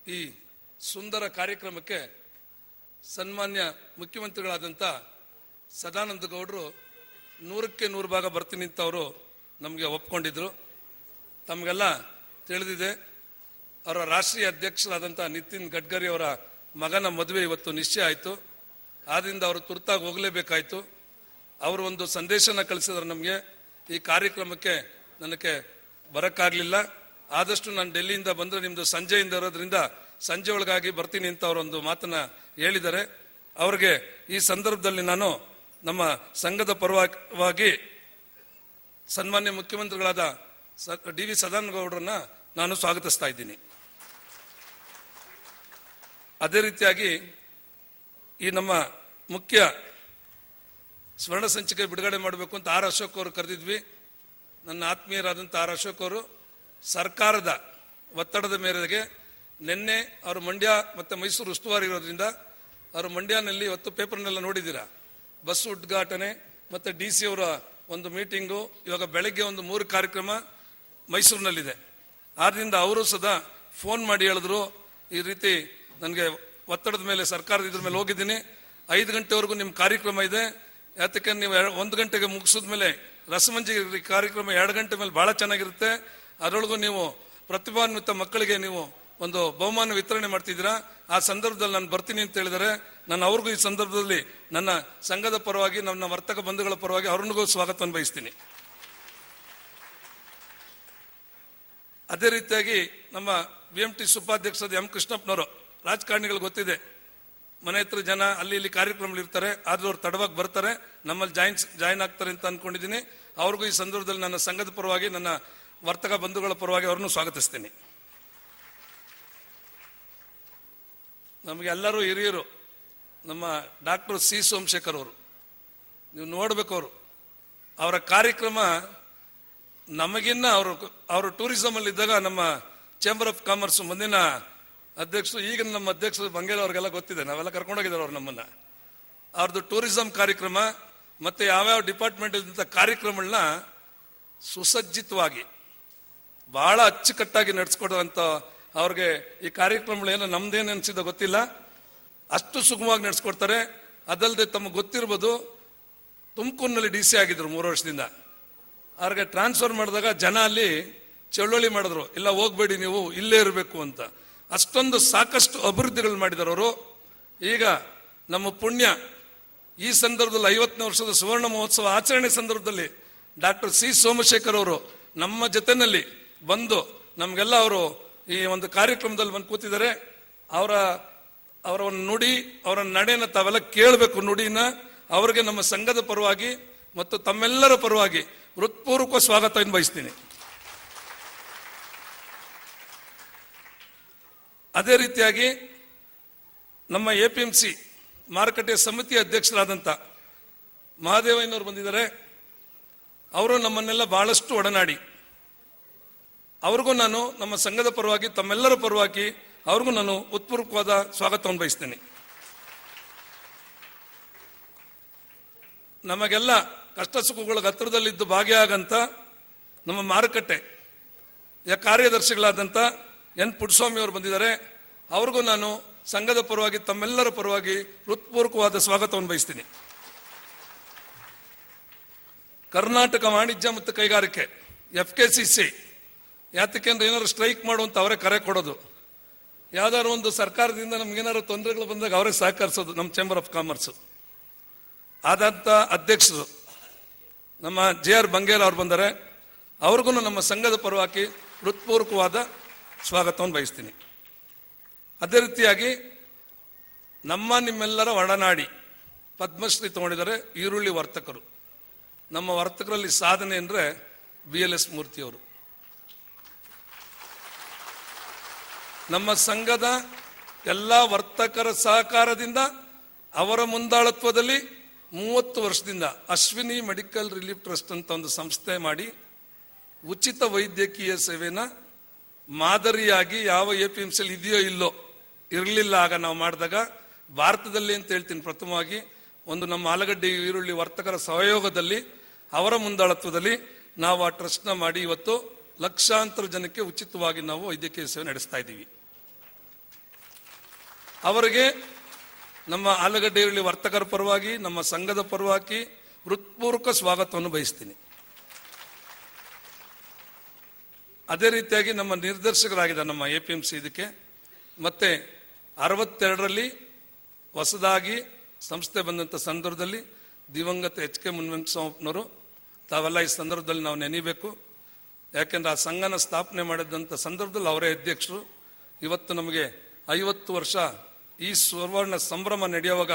ಈ ಸುಂದರ ಕಾರ್ಯಕ್ರಮಕ್ಕೆ ಸನ್ಮಾನ್ಯ ಮುಖ್ಯಮಂತ್ರಿಗಳಾದಂಥ ಸದಾನಂದ ಗೌಡರು 100ಕ್ಕೆ 100 ಭಾಗ ಬರ್ತೀನಿ ಅಂತ ಅವರು ನಮಗೆ ಒಪ್ಕೊಂಡಿದ್ರು. ತಮಗೆಲ್ಲ ತಿಳಿದಿದೆ, ಅವರ ರಾಷ್ಟ್ರೀಯ ಅಧ್ಯಕ್ಷರಾದಂಥ ನಿತಿನ್ ಗಡ್ಕರಿ ಅವರ ಮಗನ ಮದುವೆ ಇವತ್ತು ನಿಶ್ಚಯ ಆಯಿತು. ಆದ್ದರಿಂದ ಅವರು ತುರ್ತಾಗಿ ಹೋಗಲೇಬೇಕಾಯಿತು. ಅವರು ಒಂದು ಸಂದೇಶನ ಕಳಿಸಿದ್ರು ನಮಗೆ. ಈ ಕಾರ್ಯಕ್ರಮಕ್ಕೆ ನನಗೆ ಬರೋಕ್ಕಾಗಲಿಲ್ಲ, ಆದಷ್ಟು ನಾನು ಡೆಲ್ಲಿಯಿಂದ ಬಂದರೆ ನಿಮ್ಮದು ಸಂಜೆಯಿಂದ ಇರೋದ್ರಿಂದ ಸಂಜೆ ಒಳಗಾಗಿ ಬರ್ತೀನಿ ಅಂತ ಅವರೊಂದು ಮಾತನ್ನು ಹೇಳಿದ್ದಾರೆ. ಅವ್ರಿಗೆ ಈ ಸಂದರ್ಭದಲ್ಲಿ ನಾನು ನಮ್ಮ ಸಂಘದ ಪರವಾಗಿ ಸನ್ಮಾನ್ಯ ಮುಖ್ಯಮಂತ್ರಿಗಳಾದ ಡಿ ವಿ ಸದಾನಂದ ಗೌಡರನ್ನ ನಾನು ಸ್ವಾಗತಿಸ್ತಾ ಇದ್ದೀನಿ. ಅದೇ ರೀತಿಯಾಗಿ ಈ ನಮ್ಮ ಮುಖ್ಯ ಸ್ವರ್ಣ ಸಂಚಿಕೆ ಬಿಡುಗಡೆ ಮಾಡಬೇಕು ಅಂತ ಆರ್ ಅಶೋಕ್ ಅವರು ಕರೆದಿದ್ವಿ. ನನ್ನ ಆತ್ಮೀಯರಾದಂಥ ಆರ್ ಅಶೋಕ್ ಅವರು ಸರ್ಕಾರದ ಒತ್ತಡದ ಮೇರೆಗೆ ನಿನ್ನೆ ಅವರು ಮಂಡ್ಯ ಮತ್ತು ಮೈಸೂರು ಉಸ್ತುವಾರಿ ಇರೋದ್ರಿಂದ ಅವರು ಮಂಡ್ಯನಲ್ಲಿ ಇವತ್ತು ಪೇಪರ್ನೆಲ್ಲ ನೋಡಿದ್ದೀರಾ, ಬಸ್ ಉದ್ಘಾಟನೆ ಮತ್ತು DC ಅವರ ಒಂದು ಮೀಟಿಂಗು, ಇವಾಗ ಬೆಳಗ್ಗೆ ಒಂದು 3 ಕಾರ್ಯಕ್ರಮ ಮೈಸೂರಿನಲ್ಲಿದೆ. ಆದ್ದರಿಂದ ಅವರು ಸದಾ ಫೋನ್ ಮಾಡಿ ಹೇಳಿದ್ರು, ಈ ರೀತಿ ನನಗೆ ಒತ್ತಡದ ಮೇಲೆ ಸರ್ಕಾರದ ಇದ್ರ ಮೇಲೆ ಹೋಗಿದ್ದೀನಿ, 5 ಗಂಟೆವರೆಗೂ ನಿಮ್ಮ ಕಾರ್ಯಕ್ರಮ ಇದೆ, ಯಾತಕ್ಕೆ ನೀವು 1 ಗಂಟೆಗೆ ಮುಗಿಸಿದ ಮೇಲೆ ರಸಮಂಜರಿ ಕಾರ್ಯಕ್ರಮ 2 ಗಂಟೆ ಮೇಲೆ ಭಾಳ ಚೆನ್ನಾಗಿರುತ್ತೆ, ಅದರೊಳಗೂ ನೀವು ಪ್ರತಿಭಾನ್ವಿತ ಮಕ್ಕಳಿಗೆ ನೀವು ಒಂದು ಬಹುಮಾನ ವಿತರಣೆ ಮಾಡ್ತಿದ್ದೀರಾ, ಆ ಸಂದರ್ಭದಲ್ಲಿ ನಾನು ಬರ್ತೀನಿ ಅಂತ ಹೇಳಿದರೆ, ನಾನು ಅವ್ರಿಗೂ ಈ ಸಂದರ್ಭದಲ್ಲಿ ನನ್ನ ಸಂಘದ ಪರವಾಗಿ ನನ್ನ ವರ್ತಕ ಬಂಧುಗಳ ಪರವಾಗಿ ಅವ್ರನ್ನಿಗೂ ಸ್ವಾಗತವನ್ನು ಬಯಸ್ತೀನಿ. ಅದೇ ರೀತಿಯಾಗಿ ನಮ್ಮ BMT ಉಪಾಧ್ಯಕ್ಷರಾದ M ಕೃಷ್ಣಪ್ಪನವರು, ರಾಜಕಾರಣಿಗಳು ಗೊತ್ತಿದೆ, ಮನೆ ಹತ್ರ ಜನ ಅಲ್ಲಿ ಇಲ್ಲಿ ಕಾರ್ಯಕ್ರಮಗಳು ಇರ್ತಾರೆ, ಆದ್ರೂ ಅವ್ರು ತಡವಾಗಿ ಬರ್ತಾರೆ, ನಮ್ಮಲ್ಲಿ ಜಾಯಿನ್ ಆಗ್ತಾರೆ ಅಂತ ಅನ್ಕೊಂಡಿದ್ದೀನಿ. ಅವ್ರಿಗೂ ಈ ಸಂದರ್ಭದಲ್ಲಿ ನನ್ನ ಸಂಘದ ಪರವಾಗಿ ನನ್ನ ವರ್ತಕ ಬಂಧುಗಳ ಪರವಾಗಿ ಅವ್ರನ್ನು ಸ್ವಾಗತಿಸ್ತೀನಿ. ನಮಗೆ ಎಲ್ಲರೂ ಹಿರಿಯರು, ನಮ್ಮ ಡಾಕ್ಟರ್ C ಸೋಮಶೇಖರ್ ಅವರು, ನೀವು ನೋಡ್ಬೇಕು, ಅವರ ಕಾರ್ಯಕ್ರಮ ನಮಗಿನ್ನ ಅವರು ಟೂರಿಸಂ ಅಲ್ಲಿ ಇದ್ದಾಗ ನಮ್ಮ ಚೇಂಬರ್ ಆಫ್ ಕಾಮರ್ಸ್ ಮುಂದಿನ ಅಧ್ಯಕ್ಷರು, ಈಗ ನಮ್ಮ ಅಧ್ಯಕ್ಷರು ಬಂಗೇಲ್ ಅವ್ರಿಗೆಲ್ಲ ಗೊತ್ತಿದೆ, ನಾವೆಲ್ಲ ಕರ್ಕೊಂಡೋಗಿದ್ದಾರೆ ಅವ್ರು ನಮ್ಮನ್ನ. ಅವ್ರದ್ದು ಟೂರಿಸಂ ಕಾರ್ಯಕ್ರಮ ಮತ್ತೆ ಯಾವ್ಯಾವ ಡಿಪಾರ್ಟ್ಮೆಂಟ್ ಇದ್ದಂಥ ಕಾರ್ಯಕ್ರಮಗಳನ್ನ ಸುಸಜ್ಜಿತವಾಗಿ ಬಹಳ ಅಚ್ಚುಕಟ್ಟಾಗಿ ನಡೆಸ್ಕೊಡುವಂತ ಅವ್ರಿಗೆ ಈ ಕಾರ್ಯಕ್ರಮಗಳೇನೋ ನಮ್ದೇನು ಅನ್ಸಿದ ಗೊತ್ತಿಲ್ಲ, ಅಷ್ಟು ಸುಗಮವಾಗಿ ನಡೆಸ್ಕೊಡ್ತಾರೆ. ಅದಲ್ಲದೆ ತಮಗೆ ಗೊತ್ತಿರ್ಬೋದು, ತುಮಕೂರಿನಲ್ಲಿ DC ಆಗಿದ್ರು 3 ವರ್ಷದಿಂದ. ಅವ್ರಿಗೆ ಟ್ರಾನ್ಸ್ಫರ್ ಮಾಡಿದಾಗ ಜನ ಅಲ್ಲಿ ಚಳವಳಿ ಮಾಡಿದ್ರು, ಇಲ್ಲ ಹೋಗ್ಬೇಡಿ ನೀವು ಇಲ್ಲೇ ಇರಬೇಕು ಅಂತ. ಅಷ್ಟೊಂದು ಸಾಕಷ್ಟು ಅಭಿವೃದ್ಧಿಗಳು ಮಾಡಿದ್ದಾರೆ ಅವರು. ಈಗ ನಮ್ಮ ಪುಣ್ಯ ಈ ಸಂದರ್ಭದಲ್ಲಿ 50ನೇ ವರ್ಷದ ಸುವರ್ಣ ಮಹೋತ್ಸವ ಆಚರಣೆ ಸಂದರ್ಭದಲ್ಲಿ ಡಾಕ್ಟರ್ C ಸೋಮಶೇಖರ್ ಅವರು ನಮ್ಮ ಜೊತೆನಲ್ಲಿ ಬಂದು ನಮಗೆಲ್ಲ ಅವರು ಈ ಒಂದು ಕಾರ್ಯಕ್ರಮದಲ್ಲಿ ಬಂದು ಕೂತಿದ್ದಾರೆ. ಅವರ ಒಂದು ನುಡಿ, ಅವರ ನಡೆನ ತಾವೆಲ್ಲ ಕೇಳಬೇಕು ನುಡಿನ. ಅವರಿಗೆ ನಮ್ಮ ಸಂಘದ ಪರವಾಗಿ ಮತ್ತು ತಮ್ಮೆಲ್ಲರ ಪರವಾಗಿ ಹೃತ್ಪೂರ್ವಕ ಸ್ವಾಗತವನ್ನು ಬಯಸ್ತೀನಿ. ಅದೇ ರೀತಿಯಾಗಿ ನಮ್ಮ APMC ಮಾರುಕಟ್ಟೆ ಸಮಿತಿ ಅಧ್ಯಕ್ಷರಾದಂಥ ಮಹಾದೇವಯ್ಯನವರು ಬಂದಿದ್ದಾರೆ. ಅವರು ನಮ್ಮನ್ನೆಲ್ಲ ಬಹಳಷ್ಟು ಒಡನಾಡಿ, ಅವ್ರಿಗೂ ನಾನು ನಮ್ಮ ಸಂಘದ ಪರವಾಗಿ ತಮ್ಮೆಲ್ಲರ ಪರವಾಗಿ ಅವ್ರಿಗೂ ನಾನು ಹೃತ್ಪೂರ್ವಕವಾದ ಸ್ವಾಗತವನ್ನು ಬಯಸ್ತೇನೆ. ನಮಗೆಲ್ಲ ಕಷ್ಟ ಸುಖಗಳ ಹತ್ತಿರದಲ್ಲಿದ್ದು ಭಾಗಿಯಾಗಂತ ನಮ್ಮ ಮಾರುಕಟ್ಟೆ ಕಾರ್ಯದರ್ಶಿಗಳಾದಂಥ N ಪುಟ್ಟಸ್ವಾಮಿ ಅವರು ಬಂದಿದ್ದಾರೆ. ಅವ್ರಿಗೂ ನಾನು ಸಂಘದ ಪರವಾಗಿ ತಮ್ಮೆಲ್ಲರ ಪರವಾಗಿ ಹೃತ್ಪೂರ್ವಕವಾದ ಸ್ವಾಗತವನ್ನು ಬಯಸ್ತೀನಿ. ಕರ್ನಾಟಕ ವಾಣಿಜ್ಯ ಮತ್ತು ಕೈಗಾರಿಕೆ FKCC, ಯಾತಕ್ಕೆಂದ್ರೆ ಏನಾದ್ರು ಸ್ಟ್ರೈಕ್ ಮಾಡುವಂತ ಅವರೇ ಕರೆ ಕೊಡೋದು, ಯಾವ್ದಾದ್ರು ಒಂದು ಸರ್ಕಾರದಿಂದ ನಮ್ಗೇನಾದ್ರು ತೊಂದರೆಗಳು ಬಂದಾಗ ಅವರೇ ಸಹಕರಿಸೋದು, ನಮ್ಮ ಚೇಂಬರ್ ಆಫ್ ಕಾಮರ್ಸ್ ಆದಂತ ಅಧ್ಯಕ್ಷರು ನಮ್ಮ JR ಬಂಗೇಲ್ ಅವ್ರು ಬಂದರೆ, ಅವ್ರಿಗೂ ನಮ್ಮ ಸಂಘದ ಪರವಾಗಿ ಹೃತ್ಪೂರ್ವಕವಾದ ಸ್ವಾಗತವನ್ನು ಬಯಸ್ತೀನಿ. ಅದೇ ರೀತಿಯಾಗಿ ನಿಮ್ಮೆಲ್ಲರ ಒಡನಾಡಿ ಪದ್ಮಶ್ರೀ ತಗೊಂಡಿದ್ದಾರೆ ಈರುಳ್ಳಿ ವರ್ತಕರು. ನಮ್ಮ ವರ್ತಕರಲ್ಲಿ ಸಾಧನೆ ಅಂದರೆ BLS ಮೂರ್ತಿಯವರು. ನಮ್ಮ ಸಂಘದ ಎಲ್ಲ ವರ್ತಕರ ಸಹಕಾರದಿಂದ ಅವರ ಮುಂದಾಳತ್ವದಲ್ಲಿ 30 ವರ್ಷದಿಂದ ಅಶ್ವಿನಿ ಮೆಡಿಕಲ್ ರಿಲೀಫ್ ಟ್ರಸ್ಟ್ ಅಂತ ಒಂದು ಸಂಸ್ಥೆ ಮಾಡಿ ಉಚಿತ ವೈದ್ಯಕೀಯ ಸೇವೆನ ಮಾದರಿಯಾಗಿ ಯಾವ APMC ಇದೆಯೋ ಇಲ್ಲೋ ಇರಲಿಲ್ಲ ಆಗ ನಾವು ಮಾಡಿದಾಗ, ಭಾರತದಲ್ಲಿ ಅಂತ ಹೇಳ್ತೀನಿ ಪ್ರಥಮವಾಗಿ ಒಂದು ನಮ್ಮ ಆಲಗಡ್ಡೆ ಈರುಳ್ಳಿ ವರ್ತಕರ ಸಹಯೋಗದಲ್ಲಿ ಅವರ ಮುಂದಾಳತ್ವದಲ್ಲಿ ನಾವು ಆ ಟ್ರಸ್ಟ್ನ ಮಾಡಿ ಇವತ್ತು ಲಕ್ಷಾಂತರ ಜನಕ್ಕೆ ಉಚಿತವಾಗಿ ನಾವು ವೈದ್ಯಕೀಯ ಸೇವೆ ನಡೆಸ್ತಾ ಇದ್ದೀವಿ. ಅವರಿಗೆ ನಮ್ಮ ಆಲೂಗಡ್ಡೆ ವರ್ತಕರ ಪರವಾಗಿ, ನಮ್ಮ ಸಂಘದ ಪರವಾಗಿ ಹೃತ್ಪೂರ್ವಕ ಸ್ವಾಗತವನ್ನು ಬಯಸ್ತೀನಿ. ಅದೇ ರೀತಿಯಾಗಿ ನಮ್ಮ ನಿರ್ದೇಶಕರಾಗಿದ್ದ ನಮ್ಮ APMC ಇದಕ್ಕೆ ಮತ್ತೆ 62ರಲ್ಲಿ ಹೊಸದಾಗಿ ಸಂಸ್ಥೆ ಬಂದಂಥ ಸಂದರ್ಭದಲ್ಲಿ ದಿವಂಗತ HK ಮುನಿವೆಂಕಟಸ್ವಾಮಿಯವರು ತಾವೆಲ್ಲ ಈ ಸಂದರ್ಭದಲ್ಲಿ ನಾವು ನೆನೀಬೇಕು. ಯಾಕೆಂದ್ರೆ ಆ ಸಂಘನ ಸ್ಥಾಪನೆ ಮಾಡಿದಂಥ ಸಂದರ್ಭದಲ್ಲಿ ಅವರೇ ಅಧ್ಯಕ್ಷರು. ಇವತ್ತು ನಮಗೆ 50 ವರ್ಷ ಈ ಸುವರ್ಣ ಸಂಭ್ರಮ ನಡೆಯುವಾಗ